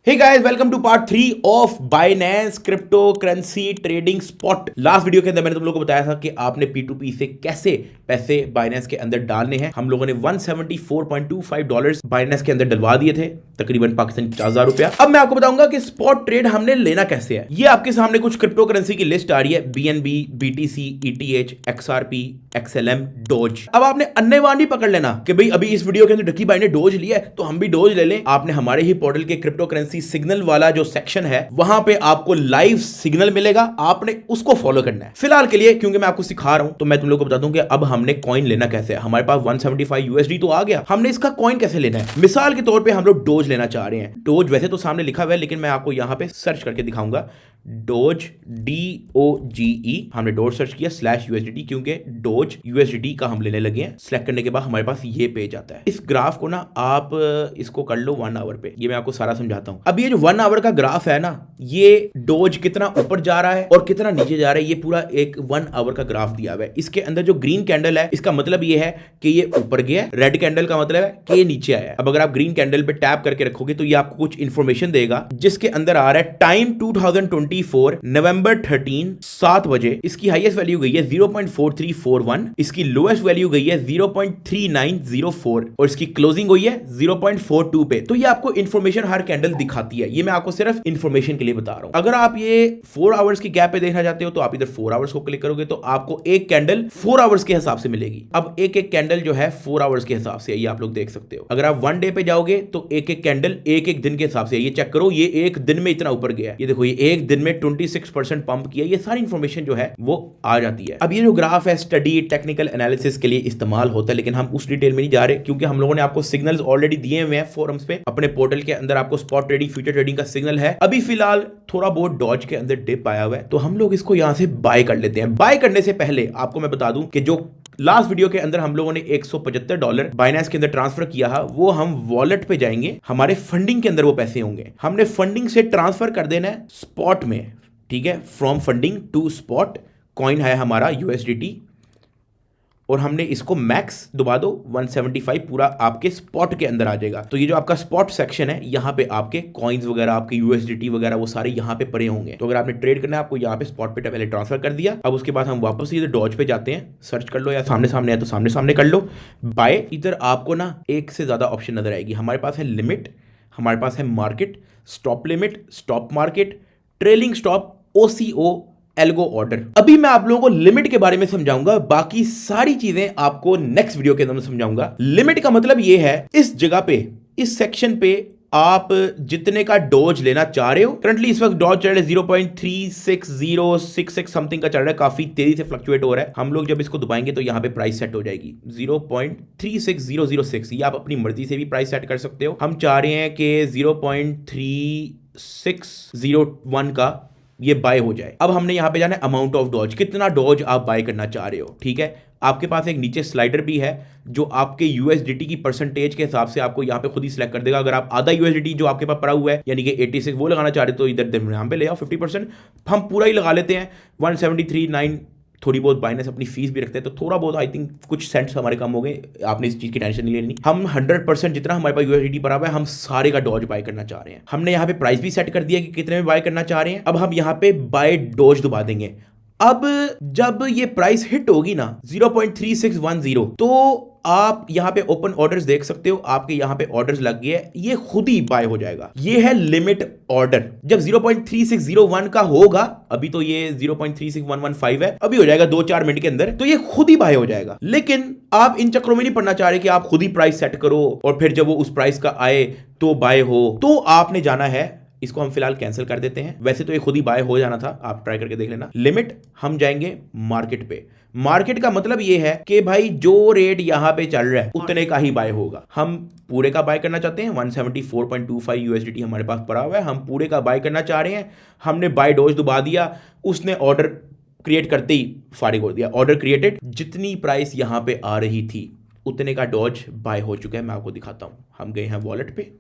Hey guys, welcome to part 3 of Binance crypto currency trading spot. Last video के अंदर मैंने तुम लोगों को बताया था कि आपने P2P से कैसे पैसे बाइनेंस के अंदर डालने हैं। हम लोगों ने $174.25 बाइनेंस के अंदर डलवा दिए थे, तकरीबन पाकिस्तानी 50,000 रुपया। अब मैं आपको बताऊंगा कि स्पॉट ट्रेड हमने लेना कैसे है। ये आपके सामने कुछ क्रिप्टो करेंसी की लिस्ट आ रही है, BNB, BTC, ETH, XRP, XLM, dose. अब आपने अन्यवान नहीं पकड़ लेना कि भाई अभी इस वीडियो के अंदर ढकी भाई ने डोज लिया है तो हम भी डोज ले लें। आपने हमारे ही पोर्टल के क्रिप्टो करेंसी सिग्नल वाला जो सेक्शन है वहां पे आपको लाइव सिग्नल मिलेगा, आपने उसको फॉलो करना है। फिलहाल के लिए क्योंकि मैं आपको सिखा रहा हूं तो मैं तुम लोगों को बता दूं कि अब हमने कॉइन लेना कैसे है। हमारे पास 175 USD तो आ गया, हमने इसका कॉइन कैसे लेना है। मिसाल के तौर पे हम लोग डोज लेना चाह रहे हैं। डोज वैसे तो सामने लिखा हुआ है लेकिन मैं आपको यहां पे सर्च करके दिखाऊंगा। डोज DOGE, हमने डोज सर्च किया /USDT क्योंकि डोज USDT का हम लेने लगे हैं। सिलेक्ट करने के बाद हमारे पास ये पेज आता है। इस ग्राफ को ना आप इसको कर लो 1 आवर पे, ये मैं आपको सारा समझाता हूं। अब ये जो 1 आवर का ग्राफ है ना, ये डोज कितना ऊपर जा रहा है और कितना नीचे जा रहा है, ये पूरा एक 1 आवर का ग्राफ दिया हुआ है। इसके अंदर जो ग्रीन कैंडल है इसका मतलब ये है कि ये ऊपर गया, रेड कैंडल का मतलब है कि ये नीचे आया। अब अगर आप ग्रीन कैंडल पे टैप करके रखोगे तो ये आपको कुछ इंफॉर्मेशन देगा जिसके अंदर आ रहा है टाइम 2024 नवंबर 13 7 बजे। इसकी हाईएस्ट वैल्यू गई है 0.4341, इसकी लोएस्ट वैल्यू गई है 0.3904 और इसकी क्लोजिंग हुई है 0.42 पे। तो ये आपको इंफॉर्मेशन हर कैंडल दिखाती है। ये मैं आपको सिर्फ इंफॉर्मेशन के लिए बता रहा हूं। अगर आप ये 4 आवर्स की गैप पे देखना चाहते हो तो आप इधर 4 आवर्स को क्लिक करोगे तो आपको एक कैंडल 4 आवर्स के हिसाब से मिलेगी। अब एक एक कैंडल जो है 4 आवर्स के हिसाब से, ये आप लोग देख सकते हो। अगर आप 1 डे पे जाओगे तो एक एक कैंडल एक एक दिन के हिसाब से, ये चेक करो, ये एक दिन में इतना ऊपर गया, ये देखो, ये एक दिन में 26% पंप किया। ये सारी इंफॉर्मेशन जो है वो आ जाती है। अब ये जो ग्राफ है स्टडी टेक्निकल एनालिसिस के लिए इस्तेमाल होता है, लेकिन हम उस डिटेल में नहीं जा रहे क्योंकि हम लोगों ने आपको सिग्नल्स ऑलरेडी दिए हुए हैं फोरम्स पे। अपने पोर्टल के अंदर आपको स्पॉट ट्रेडिंग, फ्यूचर ट्रेडिंग का सिग्नल है। अभी फिलहाल थोड़ा बहुत डॉज के अंदर डिप आया हुआ है तो हम लोग इसको यहां से बाय कर लेते हैं। बाय करने से पहले आपको मैं बता दूं कि जो लास्ट वीडियो के अंदर हम लोगों ने $175 बाइनेंस के अंदर ट्रांसफर किया है, वो हम वॉलेट पे जाएंगे, हमारे फंडिंग के अंदर वो पैसे होंगे। हमने फंडिंग से ट्रांसफर कर देना है स्पॉट में, ठीक है, from funding to spot. Coin है हमारा USDT और हमने इसको मैक्स दबा दो 175, पूरा आपके स्पॉट के अंदर आ जाएगा। तो ये जो आपका स्पॉट सेक्शन है यहाँ पे आपके कॉइन्स वगैरह, आपके USDT वगैरह वो सारे यहाँ पे पड़े होंगे। तो अगर आपने ट्रेड करना है आपको यहाँ पे स्पॉट पे पहले ट्रांसफर कर दिया। अब उसके बाद हम वापस इधर डॉज पे जाते हैं, सर्च कर लो, या सामने सामने है तो सामने सामने कर लो बाय। इधर आपको ना एक से ज्यादा ऑप्शन नजर आएगी। हमारे पास है लिमिट, हमारे पास है market, stop limit, stop market, trailing stop, OCO, algo order. अभी मैं आप लोगों को लिमिट के बारे में समझाऊंगा, बाकी सारी चीजें आपको नेक्स्ट वीडियो के अंदर समझाऊंगा। लिमिट का मतलब यह है, इस जगह पे, इस सेक्शन पे आप जितने का डोज लेना चाह रहे हो। करंटली इस वक्त डोज चल रहा है 0.36066 समथिंग का चल रहा है, काफी तेजी से फ्लक्चुएट हो रहा है। हम लोग जब इसको दबाएंगे तो यहां पे प्राइस सेट हो जाएगी 0.36006। ये आप अपनी मर्जी से भी प्राइस सेट कर सकते हो। हम चाह रहे हैं कि 0.3601 का ये बाय हो जाए। अब हमने यहां पे जाना है अमाउंट ऑफ डॉज, कितना डॉज आप बाय करना चाह रहे हो, ठीक है। आपके पास एक नीचे स्लाइडर भी है जो आपके USDT की परसेंटेज के हिसाब से आपको यहां पे खुद ही सिलेक्ट कर देगा। अगर आप आधा USDT जो आपके पास पड़ा हुआ है यानी कि 86 वो लगाना चाह रहे हो तो इधर यहां पे ले आओ 50%। हम पूरा ही लगा लेते हैं 173.9। थोड़ी बहुत बाइनेंस अपनी फीस भी रखते हैं तो थोड़ा बहुत आई थिंक कुछ सेंट्स हमारे कम हो गए। आपने इस चीज की टेंशन नहीं लेनी। हम 100% जितना हमारे पास USDT पड़ा हुआ है हम सारे का डॉज बाय करना चाह रहे हैं। हमने यहाँ पे प्राइस भी सेट कर दिया कि कितने में बाय करना चाह रहे हैं। अब हम यहाँ पे बाय डॉज दबा देंगे। अब जब ये प्राइस हिट होगी ना 0.3610 तो आप यहां पे ओपन ऑर्डर्स देख सकते हो, आपके यहां पे ऑर्डर्स लग गए हैं, ये खुद ही बाय हो जाएगा। ये है लिमिट ऑर्डर। जब 0.3601 का होगा, अभी तो ये 0.36115 है, अभी हो जाएगा 2-4 मिनट के अंदर, तो ये खुद ही बाय हो जाएगा। लेकिन आप इन चक्रों में नहीं पड़ना चाह रहे कि आप खुद ही प्राइस सेट करो और फिर जब वो उस प्राइस का आए तो बाय हो। तो आपने जाना है, इसको हम फिलहाल कैंसिल कर देते हैं। वैसे तो ये खुद ही बाय हो जाना था, आप ट्राई करके देख लेना। लिमिट, हम जाएंगे मार्केट पे। मार्केट का मतलब ये है कि भाई जो रेट यहां पे चल रहा है उतने का ही बाय होगा। हम पूरे का बाय करना चाहते हैं, 174.25 USDT हमारे पास पड़ा हुआ है, हम पूरे का बाय करना चाह रहे हैं। हमने बाय डोज दबा दिया, उसने ऑर्डर क्रिएट करते ही फारिग हो दिया, ऑर्डर क्रिएटेड। जितनी प्राइस यहां पे आ रही थी उतने का डॉज बाय हो चुका है। मैं आपको दिखाता हूं। हम गए हैं वॉलेट पे,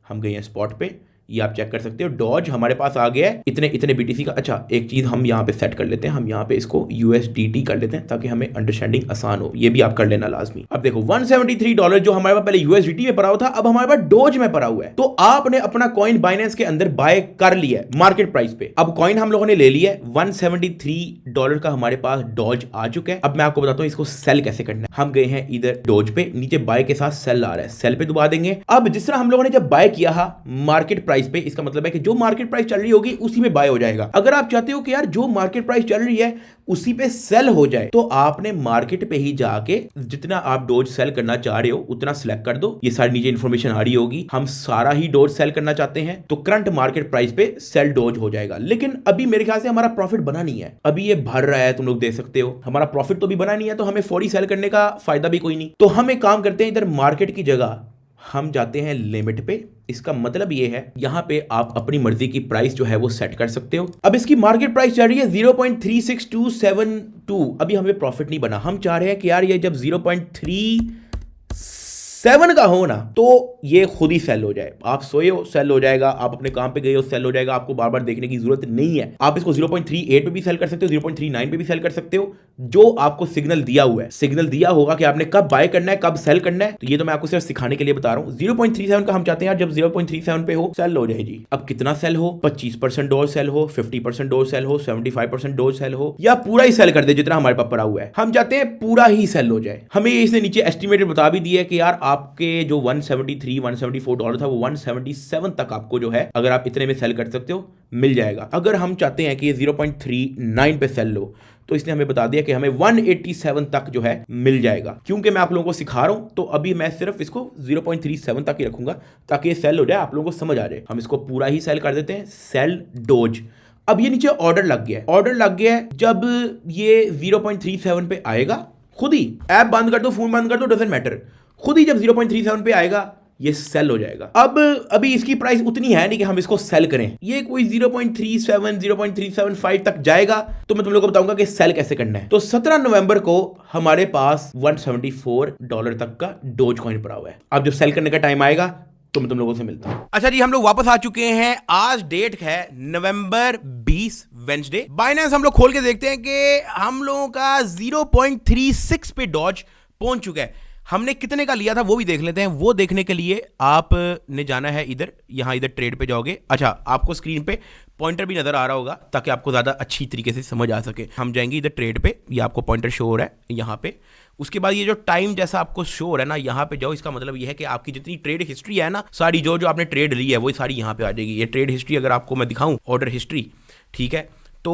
हम गए हैं स्पॉट पे, ये आप चेक कर सकते हो। डॉज हमारे पास आ गया है इतने इतने बीटीसी का। अच्छा एक चीज हम यहाँ पे सेट कर लेते हैं, हम यहाँ पे इसको यूएसडीटी कर लेते हैं ताकि हमें अंडरस्टैंडिंग आसान हो। ये भी आप कर लेना लाजमी। अब देखो $173 जो हमारे पास पहले यूएसडीटी में पड़ा हुआ था, अब हमारे पास डॉज में पड़ा हुआ है। तो आपने अपना कॉइन बाइनेंस के अंदर बाय कर लिया है मार्केट प्राइस पे। अब कॉइन हम लोगों ने ले लिया है, $173 का हमारे पास डॉज आ चुका है। अब मैं आपको बताता हूं इसको सेल कैसे करना है। हम गए हैं इधर डॉज पे, नीचे बाय के साथ सेल आ रहा है, सेल पे दबा देंगे। अब जिस तरह हम लोगों ने जब बाय किया है मार्केट प्राइस पे, इसका मतलब है कि जो मार्केट प्राइस चल रही होगी उसी में बाय हो जाएगा। अगर आप चाहते हो कि यार जो मार्केट प्राइस चल रही है उसी पे सेल हो जाए, तो आपने मार्केट पे ही जाके जितना आप डॉज सेल करना चाह रहे हो उतना सिलेक्ट कर दो। ये सारी नीचे इंफॉर्मेशन आ रही होगी। हम सारा ही डॉज सेल करना चाहते हैं तो करंट मार्केट प्राइस पे सेल डॉज हो जाएगा। लेकिन अभी मेरे ख्याल से हमारा प्रॉफिट बना नहीं है, अभी ये भर रहा है, तुम लोग देख सकते हो। हमारा प्रॉफिट तो भी बना नहीं है, तो हमें फौरी सेल करने का फायदा भी कोई नहीं। तो हम एक काम करते हैं, इधर मार्केट की जगह हम जाते हैं लिमिट पे। इसका मतलब ये है यहां पे आप अपनी मर्जी की प्राइस जो है वो सेट कर सकते हो। अब इसकी मार्केट प्राइस चल रही है 0.36272। अभी हमें प्रॉफिट नहीं बना। हम चाह रहे हैं कि यार ये जब 0.37 का हो ना तो ये खुद ही सेल हो जाए। आप सोए हो सेल हो जाएगा, आप अपने काम पे गए हो सेल हो जाएगा, आपको बार बार देखने की जरूरत नहीं है। आप इसको 0.38 पे भी सेल कर सकते हो, 0.39 पे भी सेल कर सकते हो, जो आपको सिग्नल दिया हुआ है। सिग्नल दिया होगा कि आपने कब बाय करना है कब सेल करना है, तो ये तो मैं आपको सिर्फ सिखाने के लिए बता रहा हूं। 0.37 का हम चाहते हैं यार जब 0.37 पे हो सेल हो जाए जी। अब कितना सेल हो, 25% डॉज सेल हो, 50% डॉज सेल हो, 75% डॉज सेल हो, या पूरा ही सेल कर दे जितना हमारे पास पड़ा हुआ है। हम चाहते हैं पूरा ही सेल हो जाए। हमें इसने नीचे एस्टिमेटेड बता भी दिया है कि यार आपके जो $174 था वो 177 तक आपको जो है अगर आप इतने में सेल कर सकते हो मिल जाएगा। अगर हम चाहते हैं कि ये 0.39 पे सेल लो तो इसने हमें बता दिया कि हमें 187 तक जो है मिल जाएगा। क्योंकि मैं आप लोगों को सिखा रहा हूं तो अभी मैं सिर्फ इसको 0.37 तक ही रखूंगा ताकि ये सेल हो जाए, आप लोगों को समझ आ जाए। हम इसको पूरा ही सेल कर देते हैं, सेल डॉज। अब ये नीचे ऑर्डर लग गया है, ऑर्डर लग गया है। जब ये 0.37 पे आएगा खुद ही, ऐप बंद कर दो फोन बंद कर दो डजंट मैटर, खुद ही जब 0.37 पे आएगा ये सेल हो जाएगा। अब अभी इसकी प्राइस उतनी है नहीं कि हम इसको सेल करें, ये कोई 0.37 0.375 तक जाएगा तो मैं तुम लोगों को बताऊंगा कि सेल कैसे करना है। तो 17 नवंबर को हमारे पास $174 तक का डोज कॉइन पड़ा हुआ है। अब जब सेल करने का टाइम आएगा तो मैं तुम लोगों से मिलता हूं। अच्छा जी, हम लोग वापस आ चुके हैं। आज डेट है नवंबर 20 वेंसडे। बाइनेंस हम लोग खोल के देखते हैं कि हम लोगों का 0.36 पे डॉज पहुंच चुका है। हमने कितने का लिया था वो भी देख लेते हैं। वो देखने के लिए आपने जाना है इधर, यहाँ इधर ट्रेड पे जाओगे। अच्छा, आपको स्क्रीन पे पॉइंटर भी नजर आ रहा होगा ताकि आपको ज़्यादा अच्छी तरीके से समझ आ सके। हम जाएंगे इधर ट्रेड पे, ये आपको पॉइंटर शो हो रहा है यहाँ पे। उसके बाद ये जो टाइम जैसा आपको शो हो रहा है ना, यहाँ पे जाओ। इसका मतलब ये है कि आपकी जितनी ट्रेड हिस्ट्री है ना, सारी जो आपने ट्रेड ली है वो सारी यहाँ पे आ जाएगी। ये ट्रेड हिस्ट्री अगर आपको मैं दिखाऊँ, ऑर्डर हिस्ट्री, ठीक है। तो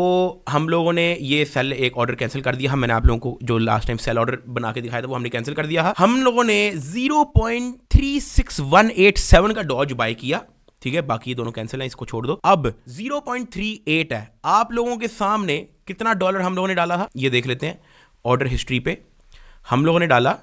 हम लोगों ने ये सेल एक ऑर्डर कैंसिल कर दिया। मैंने आप लोगों को जो लास्ट टाइम सेल ऑर्डर बना के दिखाया था वो हमने कैंसिल कर दिया। हम लोगों ने 0.36187 का डॉज बाय किया, ठीक है। बाकी ये दोनों कैंसिल हैं, इसको छोड़ दो। अब 0.38 है। आप लोगों के सामने कितना डॉलर हम लोगों ने डाला था ये देख लेते हैं। ऑर्डर हिस्ट्री पे हम लोगों ने डाला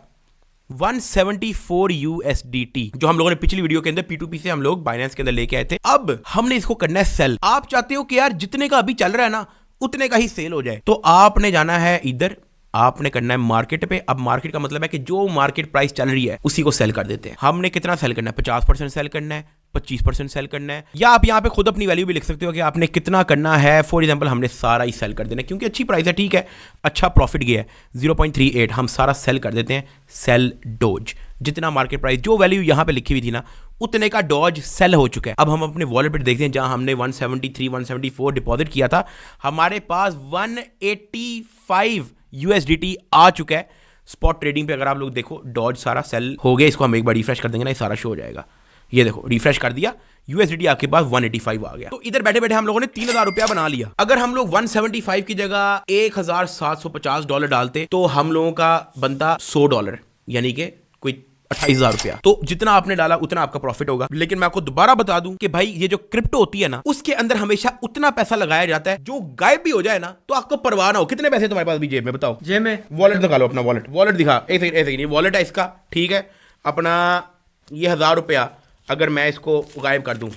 174 USDT, जो हम लोगों ने पिछली वीडियो के अंदर P2P से हम लोग बाइनेंस के अंदर लेके आए थे। अब हमने इसको करना है सेल। आप चाहते हो कि यार जितने का अभी चल रहा है ना उतने का ही सेल हो जाए, तो आपने जाना है इधर, आपने करना है मार्केट पे। अब मार्केट का मतलब है कि जो मार्केट प्राइस चल रही है उसी को सेल कर देते हैं। हमने कितना सेल करना है, 50% सेल करना है, 25% सेल करना है, या आप यहाँ पे खुद अपनी वैल्यू भी लिख सकते हो कि आपने कितना करना है। फॉर एग्जांपल हमने सारा ही सेल कर देना है क्योंकि अच्छी प्राइस है, ठीक है, अच्छा प्रॉफिट गया है 0.38, हम सारा सेल कर देते हैं। सेल डॉज, जितना मार्केट प्राइस जो वैल्यू यहाँ पे लिखी हुई थी ना उतने का डॉज सेल हो चुका है। अब हम अपने वॉलेट पे देखते हैं, जहां हमने 173 174 डिपॉजिट किया था, हमारे पास 185 USDT आ चुका है। स्पॉट ट्रेडिंग पे अगर आप लोग देखो डॉज सारा सेल हो गया। इसको हम एक बार रिफ्रेश कर देंगे ना, ये सारा शो हो जाएगा। ये देखो रिफ्रेश कर दिया, USDT आपके पास 185 आ गया। तो इधर बैठे बैठे हम लोगों ने 3000 रुपया बना लिया। अगर हम लोग 175 की जगह $1750 डालते तो हम लोगों का बनता $100, यानी कि कोई 28,000 रुपया। तो जितना आपने डाला उतना आपका प्रॉफिट होगा। लेकिन मैं आपको दोबारा बता दूं कि भाई ये जो क्रिप्टो होती है ना, उसके अंदर हमेशा उतना पैसा लगाया जाता है जो गायब भी हो जाए ना तो आपको परवाह ना हो। कितने पैसे तुम्हारे पास भी जेब में, बताओ। जेब में वॉलेट निकालो, अपना वॉलेट दिखा। एक सेकंड, वॉलेट है इसका, ठीक है। अपना ये 1000 रुपया अगर मैं इसको गायब कर दूं,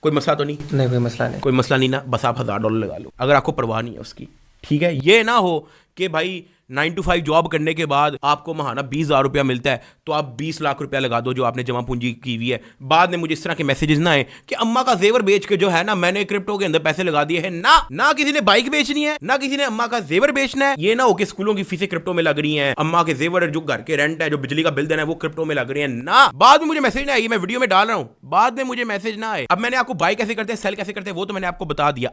कोई मसला तो नहीं? नहीं, कोई मसला नहीं, कोई मसला नहीं ना। बस आप $1000 लगा लो अगर आपको परवाह नहीं है उसकी, ठीक है। ये ना हो कि भाई 9 to 5 जॉब करने के बाद आपको महाना 20,000 रुपया मिलता है, तो आप 20 लाख रुपया लगा दो जो आपने जमा पूंजी की हुई है। बाद में मुझे इस तरह के मैसेजेस ना आए कि अम्मा का जेवर बेच के जो है ना मैंने क्रिप्टो के अंदर पैसे लगा दिए हैं। ना किसी ने बाइक बेचनी है, ना किसी ने अम्मा का जेवर बेचना है। ये ना हो कि स्कूलों की फीसें क्रिप्टो में लग रही हैं, अम्मा के जेवर, जो घर के रेंट है, जो बिजली का बिल देना है, वो क्रिप्टो में लग रही है। ना, बाद में मुझे मैसेज ना आए, मैं वीडियो में डाल रहा हूं, बाद में मुझे मैसेज ना आए। अब मैंने आपको बाय कैसे करते हैं, सेल कैसे करते हैं, वो तो मैंने आपको बता दिया।